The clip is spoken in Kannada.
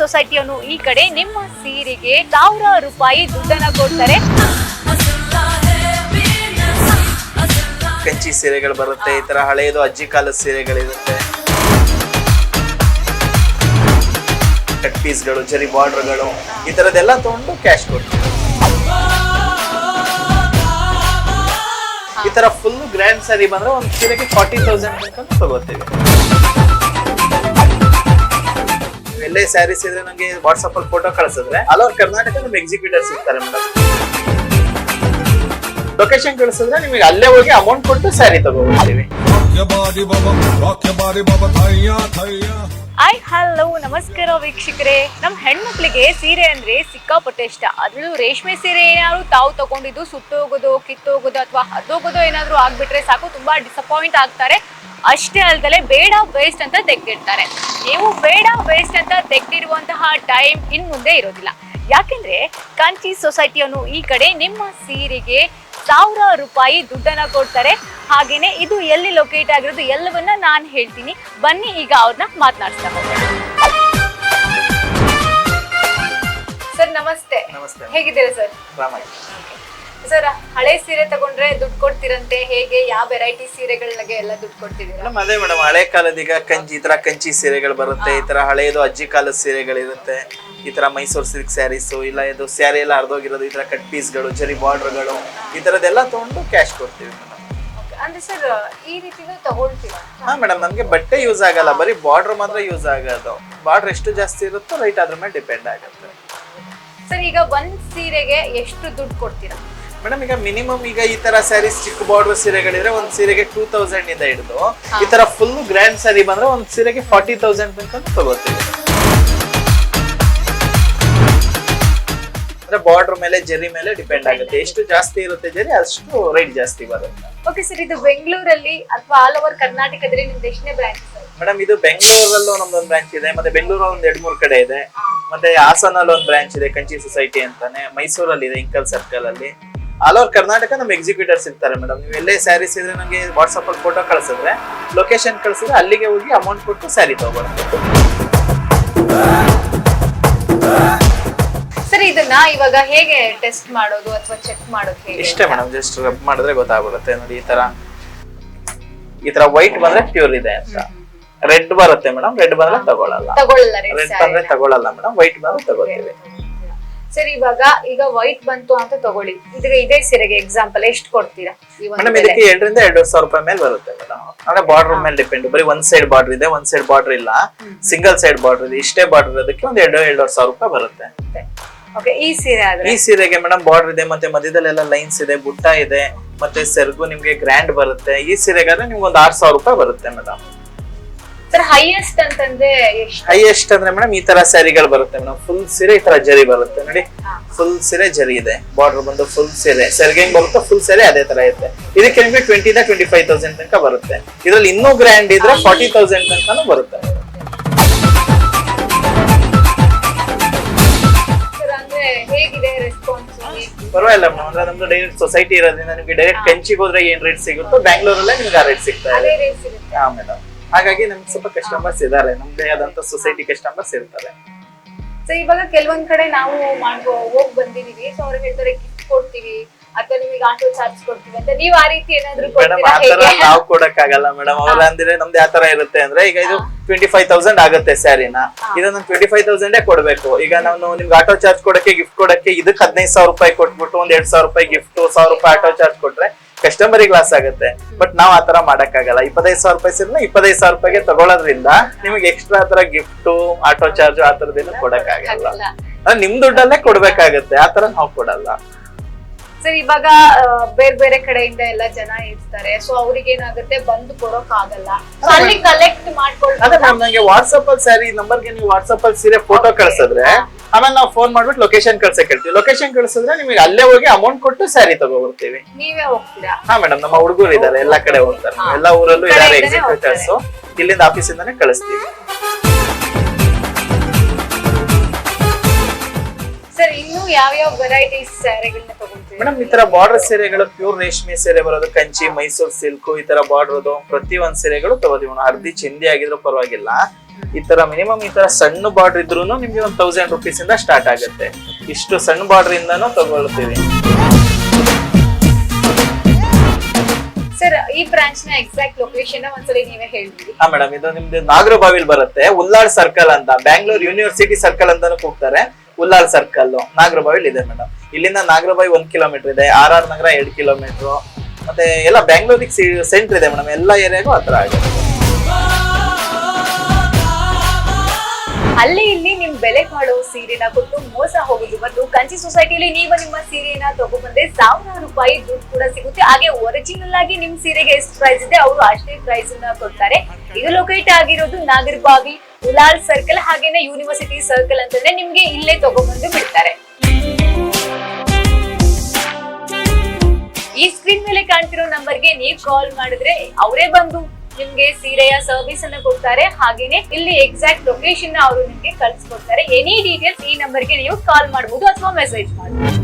ಸೊಸೈಟಿಯನ್ನು ಈ ಕಡೆ ನಿಮ್ಮ ಸೀರೆಗೆ 1000 ರೂಪಾಯಿ ದುಡ್ಡನ್ನ ಕೊಡ್ತಾರೆ. ಕಂಚಿ ಸೀರೆಗಳು ಬರುತ್ತೆ, ಈ ತರ ಹಳೆಯದು ಅಜ್ಜಿ ಕಾಲದ ಸೀರೆಗಳಿರುತ್ತೆ, ಕಟ್ ಪೀಸ್ಗಳು, ಜರಿ ಬಾರ್ಡರ್ಗಳು, ಈ ತರದೆಲ್ಲ ತಗೊಂಡು ಕ್ಯಾಶ್ ಕೊಡ್ತೀವಿ. ಈ ತರ ಫುಲ್ ಗ್ರ್ಯಾಂಡ್ ಸ್ಯಾರಿ ಬಂದ್ರೆ ಒಂದು ಸೀರೆಗೆ 40,000 ತನಕ ತಗೋತೀವಿ. ಎಲ್ಲೇ ಸ್ಯಾರೀಸ್ ಇದ್ರೆ ನಂಗೆ ವಾಟ್ಸ್ಆಪ್ ಅಲ್ಲಿ ಫೋಟೋ ಕಳಿಸಿದ್ರೆ ಆಲ್ ಓವರ್ ಕರ್ನಾಟಕ ನಮ್ಗೆ ಎಕ್ಸಿಕ್ಯೂಟರ್ಸ್ ಇರ್ತಾರೆ ಮೇಡಮ್. ಲೊಕೇಶನ್ ಕಳಿಸಿದ್ರೆ ನಿಮಗೆ ಅಲ್ಲೇ ಹೋಗಿ ಅಮೌಂಟ್ ಕೊಟ್ಟು ಸ್ಯಾರಿ ತಗೋತೀವಿ. ಹಲೋ ನಮಸ್ಕಾರ ವೀಕ್ಷಕರೇ. ನಮ್ಮ ಹೆಣ್ಮಕ್ಳಿಗೆ ಸೀರೆ ಅಂದ್ರೆ ಸಿಕ್ಕಾಪಟ್ಟೆ ಇಷ್ಟ. ಅದ್ರಲ್ಲೂ ರೇಷ್ಮೆ ಸೀರೆ ಏನಾದ್ರು ತಾವು ತಗೊಂಡಿದ್ದು ಸುಟ್ಟೋಗೋದು, ಕಿತ್ತೋಗೋದು ಅಥವಾ ಹದೋಗೋದು ಏನಾದ್ರು ಆಗ್ಬಿಟ್ರೆ ಸಾಕು, ತುಂಬಾ ಡಿಸಪಾಯಿಂಟ್ ಆಗ್ತಾರೆ. ಅಷ್ಟೇ ಅಲ್ದಲೆ ಬೇಡ ವೇಸ್ಟ್ ಅಂತ ತೆಗ್ದಿರ್ತಾರೆ. ನೀವು ಬೇಡ ವೇಸ್ಟ್ ಅಂತ ತೆಗ್ದಿರುವಂತಹ ಟೈಮ್ ಇನ್ ಮುಂದೆ ಇರೋದಿಲ್ಲ. ಯಾಕೆಂದ್ರೆ ಕಂಚಿ ಸೊಸೈಟಿಯನ್ನು ಈ ಕಡೆ ನಿಮ್ಮ ಸೀರೆಗೆ 1000 ರೂಪಾಯಿ ದುಡ್ಡನ್ನ ಕೊಡ್ತಾರೆ. ಹಾಗೇನೆ ಇದು ಎಲ್ಲಿ ಲೊಕೇಟ್ ಆಗಿರೋದು ಎಲ್ಲವನ್ನ ನಾನು ಹೇಳ್ತೀನಿ. ಬನ್ನಿ ಈಗ ಅವ್ರನ್ನ ಮಾತನಾಡ್ತಾ ಹೋಗೋಣ. ಸರ್ ನಮಸ್ತೆ. ನಮಸ್ತೆ. ಹೇಗಿದ್ದೀರಾ ಸರ್? ಸರ್, ಹಳೆ ಸೀರೆ ತಗೊಂಡ್ರೆ ದುಡ್ಡು ಕೊಡ್ತಿರಂತೆ, ಹೇಗೆ ಯಾವ ವೆರೈಟಿ ಸೀರೆಗಳಿಗೆ ಎಲ್ಲ ದುಡ್ಡು ಕೊಡ್ತಿದ್ದೀರಾ? ಅದೇ ಮೇಡಮ್, ಹಳೆ ಕಾಲದ ಈಗ ಈ ತರ ಕಂಚಿ ಸೀರೆಗಳು ಬರುತ್ತೆ, ಈ ತರ ಹಳೆಯದು ಅಜ್ಜಿ ಕಾಲದ ಸೀರೆಗಳಿರುತ್ತೆ, ಈ ತರ ಮೈಸೂರು ಸಿಲ್ಕ್ ಸ್ಯಾರೀಸ್, ಇಲ್ಲ ಇದು ಸ್ಯಾರಿ ಎಲ್ಲ ಅರ್ಧೋಗಿರೋದು, ಈ ತರ ಕಟ್ ಪೀಸ್ಗಳು, ಜರಿ ಬಾರ್ಡರ್ಗಳು, ಈ ತರದೆಲ್ಲ ತಗೊಂಡು ಕ್ಯಾಶ್ ಕೊಡ್ತೀವಿ ಮೇಡಮ್. ಅಂದ್ರೆ ಸರ್ ಈ ರೀತಿನೂ ತಗೊಳ್ತೀರಾ? ಹಾ ಮೇಡಮ್, ನಮ್ಗೆ ಬಟ್ಟೆ ಯೂಸ್ ಆಗಲ್ಲ, ಬರೀ ಬಾರ್ಡರ್ ಮಾತ್ರ ಯೂಸ್ ಆಗೋದು. ಬಾರ್ಡರ್ ಎಷ್ಟು ಜಾಸ್ತಿ ಇರುತ್ತೋ ರೈಟ್ ಅದ್ರ ಮೇಲೆ ಡಿಪೆಂಡ್ ಆಗುತ್ತೆ. ಸರ್, ಈಗ ಒಂದ್ ಸೀರೆಗೆ ಎಷ್ಟು ದುಡ್ಡು ಕೊಡ್ತೀರಾ ಮೇಡಮ್? ಈಗ ಮಿನಿಮಮ್ ಈಗ ಈ ತರ ಸ್ಯಾರೀಸ್ ಚಿಕ್ಕ ಬಾರ್ಡರ್ ಸೀರೆಗಳಿದ್ರೆ ಒಂದ್ ಸೀರೆಗೆ 2000 ಇಂದ ಹಿಡಿದು ಈ ತರ ಫುಲ್ ಗ್ರ್ಯಾಂಡ್ ಸ್ಯಾರಿ ಬಂದ್ರೆ ಒಂದ್ ಸೀರೆಗೆ 40,000 ತನಕ ತಗೋತೀವಿ. ಅಂದ್ರೆ ಬಾರ್ಡರ್ ಮೇಲೆ, ಜರಿ ಮೇಲೆ ಡಿಪೆಂಡ್ ಆಗುತ್ತೆ. ಎಷ್ಟು ಜಾಸ್ತಿ ಇರುತ್ತೆ ಜರಿ ಅಷ್ಟು ರೇಟ್ ಜಾಸ್ತಿ ಬರುತ್ತೆ. ಓಕೆ ಸರ್, ಇದು ಬೆಂಗಳೂರಲ್ಲಿ ಅಥವಾ ಆಲ್ ಓವರ್ ಕರ್ನಾಟಕದಲ್ಲಿ ನಿಮ್ದು ಎಷ್ಟನೇ ಬ್ರಾಂಚ್ ಸರ್? ಮೇಡಮ್, ಇದು ಬೆಂಗಳೂರಲ್ಲೂ ನಮ್ದೊಂದು ಬ್ರಾಂಚ್ ಇದೆ, ಮತ್ತೆ ಬೆಂಗಳೂರಲ್ಲಿ ಒಂದ್ 2-3 ಕಡೆ ಇದೆ, ಮತ್ತೆ ಹಾಸನಲ್ಲಿ ಒಂದು ಬ್ರಾಂಚ್ ಇದೆ ಕಂಚಿ ಸೊಸೈಟಿ ಅಂತಾನೆ, ಮೈಸೂರಲ್ಲಿ ಇದೆ ಇಂಕಲ್ ಸರ್ಕಲ್ ಅಲ್ಲಿ. ಆಲ್ ಓವರ್ ಕರ್ನಾಟಕ ನಮ್ ಎಕ್ಸಿಕ್ಯೂಟರ್ಸ್ ಇರ್ತಾರೆ ಮೇಡಮ್. ನೀವು ಎಲ್ಲೇ ಸ್ಯಾರೀಸ್ ಇದ್ರೆ ನಮಗೆ ವಾಟ್ಸ್ಆಪ್ ಅಲ್ಲಿ ಫೋಟೋ ಕಳಿಸಿದ್ರೆ, ಲೊಕೇಶನ್ ಕಳಿಸಿದ್ರೆ ಅಲ್ಲಿಗೆ ಹೋಗಿ ಅಮೌಂಟ್ ಕೊಟ್ಟು ಸ್ಯಾರಿ ತಗೊಳ್ತೀವಿ. ಸರ್, ಇದನ್ನ ಇವಾಗ ಹೇಗೆ ಟೆಸ್ಟ್ ಮಾಡೋದು ಅಥವಾ ಚೆಕ್ ಮಾಡೋದು ಹೇಗೆ? ಇಷ್ಟೇ ಮೇಡಮ್, ಜಸ್ಟ್ ರಬ್ ಮಾಡಿದ್ರೆ ಗೊತ್ತಾಗ್ಬಿಡುತ್ತೆ. ನೋಡಿ, ಈ ತರ ವೈಟ್ ಬಂದ್ರೆ ಪ್ಯೂರ್ ಇದೆ ಅಂತ. ರೆಡ್ ಬರುತ್ತೆ ಮೇಡಮ್, ರೆಡ್ ಬಂದ್ರೆ ತಗೊಳ್ಳಲ್ಲ. ರೆಡ್ ಬಂದ್ರೆ ತಗೊಳ್ಳಲ್ಲ ಮೇಡಮ್, ವೈಟ್ ಬಂದ್ರೆ ತಗೋತೀವಿ. ಸರ್, ಈಗ ವೈಟ್ ಬಂತು ಅಂತ ತಗೊಳ್ಳಿ, ಇದೇ ಸೀರೆಗೆ ಎಕ್ಸಾಂಪಲ್ ಎಷ್ಟು ಕೊಡ್ತೀರಾ? ಮೇಡಮ್, ಇದಕ್ಕೆ 2,000 ರಿಂದ 2,500 ರೂಪಾಯಿ ಮೇಲೆ ಬರುತ್ತೆ ಮೇಡಮ್. ಅಂದ್ರೆ ಬಾರ್ಡರ್ ಮೇಲೆ ಡಿಪೆಂಡ್. ಬರೀ ಒಂದ್ ಸೈಡ್ ಬಾರ್ಡರ್ ಇದೆ, ಒಂದ್ ಸೈಡ್ ಬಾರ್ಡರ್ ಇಲ್ಲ, ಸಿಂಗಲ್ ಸೈಡ್ ಬಾರ್ಡರ್ ಇದೆ. ಇಷ್ಟೇ ಬಾರ್ಡರ್ ಇರೋದಕ್ಕೆ ಒಂದ್ 2,000-2,500 ರೂಪಾಯಿ ಬರುತ್ತೆ. ಈ ಸೀರೆಗೆ ಮೇಡಮ್ ಬಾರ್ಡರ್ ಇದೆ, ಮತ್ತೆ ಮಧ್ಯದಲ್ಲೆಲ್ಲ ಲೈನ್ಸ್ ಇದೆ, ಬುಟ್ಟ ಇದೆ, ಮತ್ತೆ ಸೆರ್ಗು ನಿಮ್ಗೆ ಗ್ರ್ಯಾಂಡ್ ಬರುತ್ತೆ. ಈ ಸೀರೆಗಾದ್ರೆ ನಿಮ್ಗೆ ಒಂದ್ 6,000 ರೂಪಾಯಿ ಬರುತ್ತೆ ಮೇಡಮ್. ಸರ್, ಹೈಯೆಸ್ಟ್ ಅಂತಂದ್ರೆ ಹೈಯೆಸ್ಟ್ ಅಂದ್ರೆ ಮೇಡಮ್ ಈ ತರ ಸ್ಯಾರಿಗಳು ಬರುತ್ತೆ ಮೇಡಮ್. ಫುಲ್ ಸೀರೆ ಈ ತರ ಜರಿ ಬರುತ್ತೆ ನೋಡಿ, ಫುಲ್ ಸೀರೆ ಜರಿ ಇದೆ, ಬಾರ್ಡರ್ ಬಂದು ಫುಲ್ ಸೀರೆ, ಸೆರ್ಗೆ ಹೆಂಗ್ ಬರುತ್ತೆ ಫುಲ್ ಸೀರೆ ಅದೇ ತರ ಇರುತ್ತೆ. ಇದಕ್ಕೆ ನಿಮ್ಗೆ 20,000-25,000 ತನಕ ಬರುತ್ತೆ. ಇದ್ರಲ್ಲಿ ಇನ್ನೂ ಗ್ರ್ಯಾಂಡ್ ಇದ್ರೆ 40,000 ತನಕ ಬರುತ್ತೆ. ಹೇಗಿದೆ ರೆಸ್ಪಾನ್ಸ್? ಪರವಾಗಿಲ್ಲ ಮೇಡಮ್, ಅಂದ್ರೆ ನಮ್ದು ಡೈರೆಕ್ಟ್ ಸೊಸೈಟಿ ಇರೋದ್ರಿಂದ ನಿಮ್ಗೆ ಡೈರೆಕ್ಟ್ ಕಂಚಿಗೆ ಹೋದ್ರೆ ಏನ್ ರೇಟ್ ಸಿಗುತ್ತೋ ಬೆಂಗಳೂರಲ್ಲೇ ನಿಮ್ಗೆ ಆ ರೇಟ್ ಸಿಗ್ತಾ ಇದೆ. ಹಾ ಮೇಡಮ್, ಹಾಗಾಗಿ ನಮ್ಗೆ ಸ್ವಲ್ಪ ಕಸ್ಟಮರ್ಸ್ ಇದಾರೆ, ನಮ್ದೇ ಆದಂತ ಸೊಸೈಟಿ ಕಸ್ಟಮರ್ಸ್ ಇರ್ತಾರೆ. ಸೊ ಇವಾಗ ಕೆಲವೊಂದ್ ಕಡೆ ನಾವು ಹೋಗ್ ಬಂದಿದೀವಿ, ಸೊ ಅವ್ರು ಹೇಳ್ತಾರೆ ಗಿಫ್ಟ್ ಕೊಡ್ತೀವಿ ಅಥವಾ ನಿಮಗೆ ಆಟೋ ಚಾರ್ಜ್ ಕೊಡ್ತೀವಿ ಅಂತ. ನೀವು ಆ ರೀತಿ ಏನಾದ್ರು ಮೇಡಮ್ ಆತರ ನಾವು ಕೊಡಕ್ ಆಗಲ್ಲ ಮೇಡಮ್. ಅವ್ರ ಅಂದ್ರೆ ನಮ್ದು ಯಾವ ತರ ಇರುತ್ತೆ ಅಂದ್ರೆ, ಈಗ ಇದು 25,000 ಆಗುತ್ತೆ ಸ್ಯಾರಿನ, ಇದನ್ನ 25,000 ಕೊಡ್ಬೇಕು. ಈಗ ನಾವು ನಿಮ್ಗೆ ಆಟೋ ಚಾರ್ಜ್ ಕೊಡಕ್ಕೆ, ಗಿಫ್ಟ್ ಕೊಡಕ್ಕೆ ಇದಕ್ಕೆ 15,000 ರೂಪಾಯಿ ಕೊಟ್ಬಿಟ್ಟು ಒಂದ್ 2,000 ರೂಪಾಯಿ ಗಿಫ್ಟ್, 1,000 ರೂಪಾಯಿ ಆಟೋ ಚಾರ್ಜ್ ಕೊಟ್ರೆ ಕಸ್ಟಮರಿಗೆ ಲಾಸ್ ಆಗುತ್ತೆ. ಬಟ್ ನಾವ್ ಆತರ ಮಾಡಕ್ ಆಗಲ್ಲ. 25,000 ರೂಪಾಯಿ ಸಿರ್ನ 25,000 ರೂಪಾಯಿಗೆ ತಗೊಳೋದ್ರಿಂದ ನಿಮ್ಗೆ ಎಕ್ಸ್ಟ್ರಾ ಆತರ ಗಿಫ್ಟ್, ಆಟೋ ಚಾರ್ಜ್ ಆ ತರದೆಲ್ಲ ಕೊಡಕ್ ಆಗಲ್ಲ. ಅಂದ್ರೆ ನಿಮ್ ದುಡ್ಡಲ್ಲೇ ಕೊಡ್ಬೇಕಾಗತ್ತೆ, ಆತರ ನಾವ್ ಕೊಡಲ್ಲ. ಸರ್, ಇವಾಗ ಬೇರೆ ಬೇರೆ ಕಡೆಯಿಂದ ಎಲ್ಲ ಜನ ಇರ್ತಾರೆ, ಸೊ ಅವ್ರಿಗೆ ಏನಾಗುತ್ತೆ ಬಂದು ಕೊಡೋಕ್ ಆಗಲ್ಲ, ಅಲ್ಲಿ ಕಲೆಕ್ಟ್ ಮಾಡ್ಕೊಳ್ಳಿ. ಅದೇ ಮ್ಯಾಮ್, ನಂಗೆ ವಾಟ್ಸ್ಆಪ್ ಅಲ್ಲಿ ಸ್ಯಾರಿ ನಂಬರ್ಗೆ ನೀವು ವಾಟ್ಸ್ಆಪ್ ಅಲ್ಲಿ ಸೀರೆ ಫೋಟೋ ಕಳ್ಸಿದ್ರೆ ಆಮೇಲೆ ನಾವು ಫೋನ್ ಮಾಡ್ಬಿಟ್ಟು ಲೊಕೇಶನ್ ಕಳ್ಸಕ್ ಹೇಳ್ತೀವಿ. ಲೊಕೇಶನ್ ಕಳ್ಸಿದ್ರೆ ನಿಮಗೆ ಅಲ್ಲೇ ಹೋಗಿ ಅಮೌಂಟ್ ಕೊಟ್ಟು ಸ್ಯಾರಿ ತಗೋಬರ್ತೀವಿ. ನೀವೇ ಹೋಗ್ತೀರಾ? ಹಾ ಮೇಡಮ್, ನಮ್ಮ ಹುಡುಗರು ಇದಾರೆ, ಎಲ್ಲಾ ಕಡೆ ಹೋಗ್ತಾರೆ, ಎಲ್ಲಾ ಊರಲ್ಲೂ ಇದಾರೆ ಎಕ್ಸಿಕ್ಯೂಟರ್ಸ್. ಇಲ್ಲಿಂದ ಆಫೀಸ್ ಇಂದಾನೆ ಕಳಿಸ್ತೀವಿ. ಸರ್, ಇನ್ನು ಯಾವ ವೆರೈಟೀಸ್ ಸ್ಯಾರಿಗಳನ್ನ ತಗೊಂತೀವಿ ಮೇಡಮ್? ಈ ತರ ಬಾರ್ಡರ್ ಸೀರೆಗಳು, ಪ್ಯೂರ್ ರೇಷ್ಮೆ ಸೀರೆ ಬರೋದು, ಕಂಚಿ, ಮೈಸೂರು ಸಿಲ್ಕ್, ಈ ತರ ಬಾರ್ಡರ್ ಪ್ರತಿ ಒಂದ್ ಸೀರೆಗಳು ತಗೋತೀವಿ. ಅರ್ಧಿ ಚಿಂದಿ ಆಗಿದ್ರು ಪರವಾಗಿಲ್ಲ, ಈ ತರ ಮಿನಿಮಮ್ ಈ ತರ ಸಣ್ಣ ಬಾರ್ಡರ್ ಇದ್ರೂ ನಿಮ್ಗೆ ಒಂದು 1000 ರುಪೀಸ್ ಇಂದ ಸ್ಟಾರ್ಟ್ ಆಗುತ್ತೆ. ಇಷ್ಟು ಸಣ್ಣ ಬಾರ್ಡರ್ ಇಂದಾನು ತಗೊಳ್ತೀವಿ. ಸರ್ ಈ ಬ್ರಾಂಚ್ ನ ಎಕ್ಸಾಕ್ಟ್ ಲೊಕೇಶನ್ ಒಂದ್ಸಲಿ ನೀವೇ ಹೇಳ್ತೀವಿ. ಹಾ ಮೇಡಮ್, ಇದು ನಿಮ್ದು ನಾಗರಬಾವಿಲ್ ಬರುತ್ತೆ. ಉಲ್ಲಾಳ್ ಸರ್ಕಲ್ ಅಂತ, ಬ್ಯಾಂಗ್ಳೂರ್ ಯೂನಿವರ್ಸಿಟಿ ಸರ್ಕಲ್ ಅಂತಾನು ಕೂಗ್ತಾರೆ. ಉಲ್ಲಾಳ್ ಸರ್ಕಲ್ ನಾಗರಬಾವಿಲ್ ಇದೆ ಮೇಡಮ್. ಇಲ್ಲಿಂದ ನಾಗರಬಾವಿ 1 ಕಿಲೋಮೀಟರ್ ಇದೆ, RR ನಗರ 2 ಕಿಲೋಮೀಟರ್, ಮತ್ತೆ ಎಲ್ಲ ಬ್ಯಾಂಗ್ಳೂರಿಗೆ ಸೆಂಟರ್ ಇದೆ ಮೇಡಮ್. ಎಲ್ಲ ಏರಿಯಾಗೂ ಹತ್ರ ಆಗುತ್ತೆ. ಅಲ್ಲಿ ಇಲ್ಲಿ ನಿಮ್ ಬೆಲೆ ಮಾಡೋ ಸೀರೆನ ಕೊಟ್ಟು ಮೋಸ ಹೋಗೋದು ಬದಲು ಕಂಚಿ ಸೊಸೈಟಿಲಿ ನೀವು ನಿಮ್ಮ ಸೀರೆನ ತಗೊಬಂದ್ರೆ 1000 ರೂಪಾಯಿ ದುಡ್ಡು ಕೂಡ ಸಿಗುತ್ತೆ. ಹಾಗೆ ಒರಿಜಿನಲ್ ಆಗಿ ನಿಮ್ ಸೀರೆಗೆ ಎಷ್ಟು ಪ್ರೈಸ್ ಇದೆ ಅವರು ಅಷ್ಟೇ ಪ್ರೈಸ್ ನ ಕೊಡ್ತಾರೆ. ಇದು ಲೊಕೇಟ್ ಆಗಿರೋದು ನಾಗರಬಾವಿ ಉಲಾಲ್ ಸರ್ಕಲ್, ಹಾಗೇನೆ ಯೂನಿವರ್ಸಿಟಿ ಸರ್ಕಲ್ ಅಂತಂದ್ರೆ ನಿಮ್ಗೆ ಇಲ್ಲೇ ತಗೊಬಂದು ಬಿಡ್ತಾರೆ. ಈ ಸ್ಕ್ರೀನ್ ಮೇಲೆ ಕಾಣ್ತಿರೋ ನಂಬರ್ಗೆ ನೀವು ಕಾಲ್ ಮಾಡಿದ್ರೆ ಅವರೇ ಬಂದು ನಿಮ್ಗೆ ಸೀರೆಯ ಸರ್ವಿಸ್ ಅನ್ನ ಕೊಡ್ತಾರೆ. ಹಾಗೇನೆ ಇಲ್ಲಿ ಎಕ್ಸಾಕ್ಟ್ ಲೊಕೇಶನ್ ಅವರು ನಿಮ್ಗೆ ಕಳ್ಸಿಕೊಡ್ತಾರೆ. ಎನಿ ಡೀಟೇಲ್ಸ್ ಈ ನಂಬರ್ಗೆ ನೀವು ಕಾಲ್ ಮಾಡಬಹುದು ಅಥವಾ ಮೆಸೇಜ್ ಮಾಡಬಹುದು.